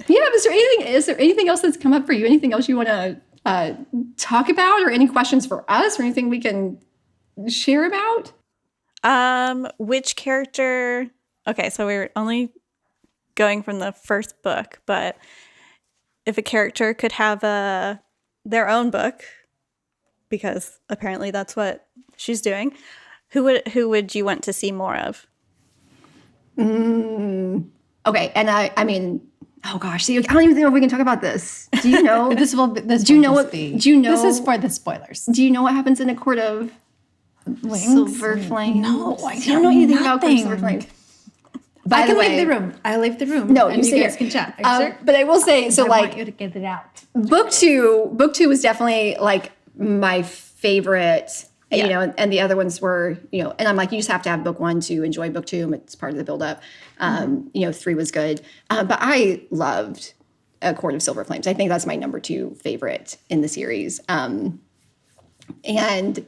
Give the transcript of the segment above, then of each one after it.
Yeah, is there anything else that's come up for you? Anything else you want to talk about, or any questions for us, or anything we can share about? Which character? Okay, so we're only going from the first book, but if a character could have their own book, because apparently that's what she's doing, who would you want to see more of? Okay, and I mean, oh gosh, see, I don't even know if we can talk about this. Do you know this do you know what? Do you know this is for the spoilers? Do you know what happens in a Court of Silver Flame? No, I don't know anything about Court of Silver Flame. I can leave the room. I leave the room. No, and you guys can chat. Are you sure? But I will say, so I like, want you to get it out. Book two was definitely like my favorite. You know, and the other ones were, you know, and I'm like, you just have to have book one to enjoy book two. It's part of the buildup. You know, three was good. But I loved A Court of Silver Flames. I think that's my number 2 favorite in the series. And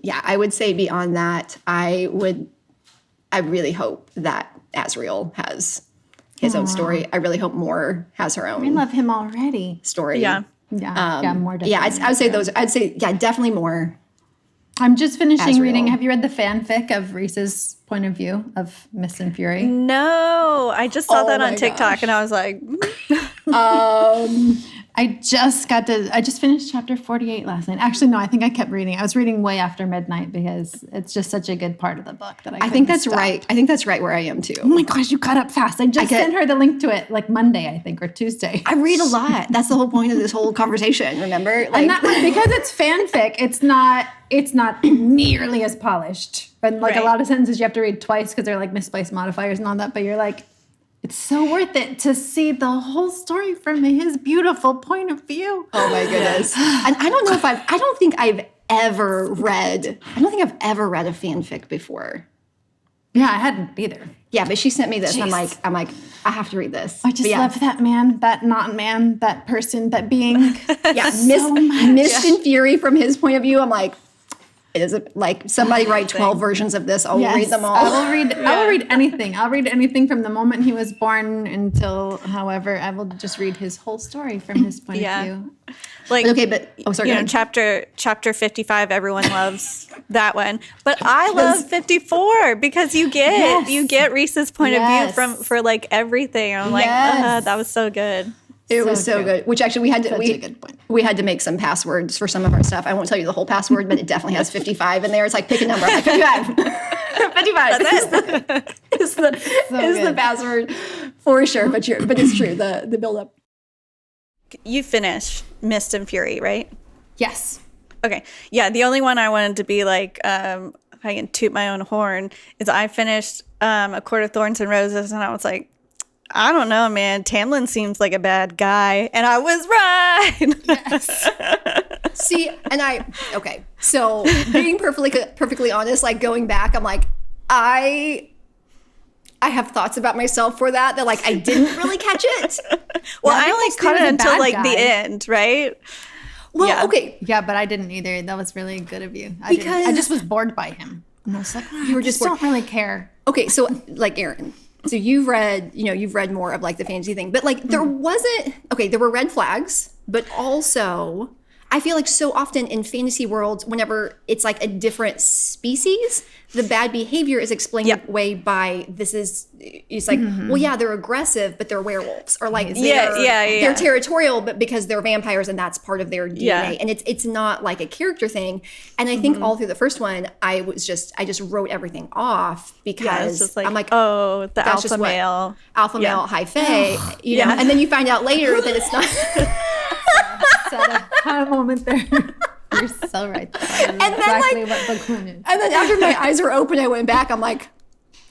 yeah, I would say beyond that, I really hope that Azriel has his own story. I really hope Moore has her own. I love him already. Story. Yeah. More. Yeah, I would say those. I'd say, yeah, definitely more. I'm just finishing Azriel. reading. Have you read the fanfic of Reese's point of view of Mist and Fury? No, I just saw that on TikTok gosh. and I was like, I just finished chapter 48 last night. Actually, no, I think I kept reading. I was reading way after midnight because it's just such a good part of the book that I think that's right. I think that's right where I am too. Oh my gosh, you caught up fast. I just sent her the link to it like Monday, I think, or Tuesday. I read a lot. That's the whole point of this whole conversation, remember? Like, And that was because it's fanfic. It's not nearly as polished. And like a lot of sentences you have to read twice because they're like misplaced modifiers and all that. But you're like, it's so worth it to see the whole story from his beautiful point of view. oh my goodness. And I don't know if I don't think I've ever read a fanfic before. Yeah, I hadn't either. Yeah, but she sent me this. Jeez. I'm like, I have to read this. I just love that man, that not man, that person, that being. Yeah, so Mist and Fury from his point of view. I'm like, it is like somebody write 12 versions of this. I'll read them all. I will read anything. I'll read anything from the moment he was born until, however, I will just read his whole story from his point of view. like, Okay, but sorry. you know, chapter 55, everyone loves that one. But I love 54 because you get Reese's point of view for like everything. I'm like, that was so good. It was so good. Which actually we had to make some passwords for some of our stuff. I won't tell you the whole password, but it definitely has 55 in there. It's like pick a number. I'm like 55. 55. That's the password for sure. But it's true. The build up. You finished Mist and Fury, right? Yes. Okay. Yeah, the only one I wanted to be like, if I can toot my own horn, is I finished A Court of Thorns and Roses, and I was like, I don't know, man. Tamlin seems like a bad guy, and I was right. Yes. See, so being perfectly honest, like going back, I'm like, I have thoughts about myself for that like I didn't really catch it. Well, I only caught it until like the end, right? Well, okay. Yeah, but I didn't either. That was really good of you. I just was bored by him. And I was like, you were just don't really care. Okay, so like Erin, so you've read more of like the fantasy thing, but like there were red flags, but also I feel like so often in fantasy worlds, whenever it's like a different species, the bad behavior is explained away by it's like, well, yeah, they're aggressive, but they're werewolves, or like they're territorial, but because they're vampires and that's part of their DNA, and it's not like a character thing. And I think all through the first one, I just wrote everything off because like, I'm like, oh, the alpha male, high fae, you know, and then you find out later that it's not. Had a moment there. You're so right. And then exactly what book one is. And then after my eyes were open, I went back. I'm like,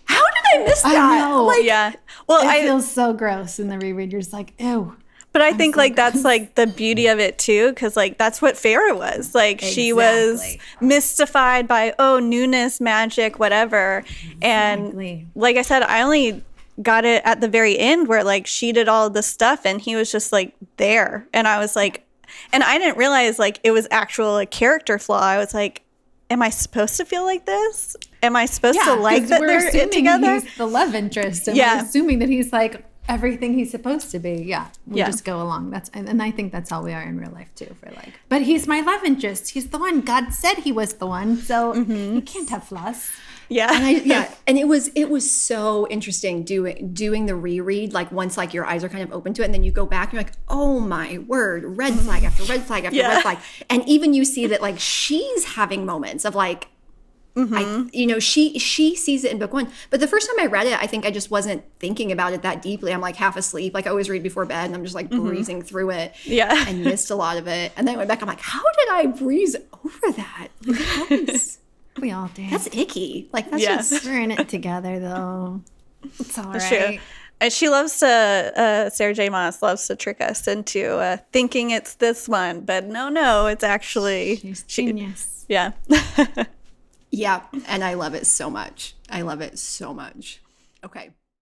how did I miss that? I know. Like, Well, it feels so gross in the reread. You're just like, ew. But I think like that's like the beauty of it too, because like that's what Farrah was. Like she was mystified by newness, magic, whatever. And like I said, I only got it at the very end where like she did all this stuff and he was just like there, and I was like, and I didn't realize like it was actual a character flaw. I was like, am I supposed to feel like this? Am I supposed to like that they're together? He's the love interest, and we're assuming that he's like everything he's supposed to be. Yeah. We just go along. And I think that's how we are in real life too. For like, but he's my love interest. He's the one. God said he was the one. So he can't have flaws. Yeah. And it was so interesting doing the reread, like once like your eyes are kind of open to it and then you go back and you're like, oh my word, red flag after red flag after red flag. And even you see that like she's having moments of like, she sees it in book 1. But the first time I read it, I think I just wasn't thinking about it that deeply. I'm like half asleep. Like I always read before bed and I'm just like breezing through it. Yeah. And missed a lot of it. And then I went back, I'm like, how did I breeze over that? Like, that is... We all do. That's icky. Like that's just we're in it together though. It's all right. True. And she loves to, Sarah J. Maas loves to trick us into thinking it's this one, but no, it's actually she's genius. Yeah. Yeah, and I love it so much. Okay.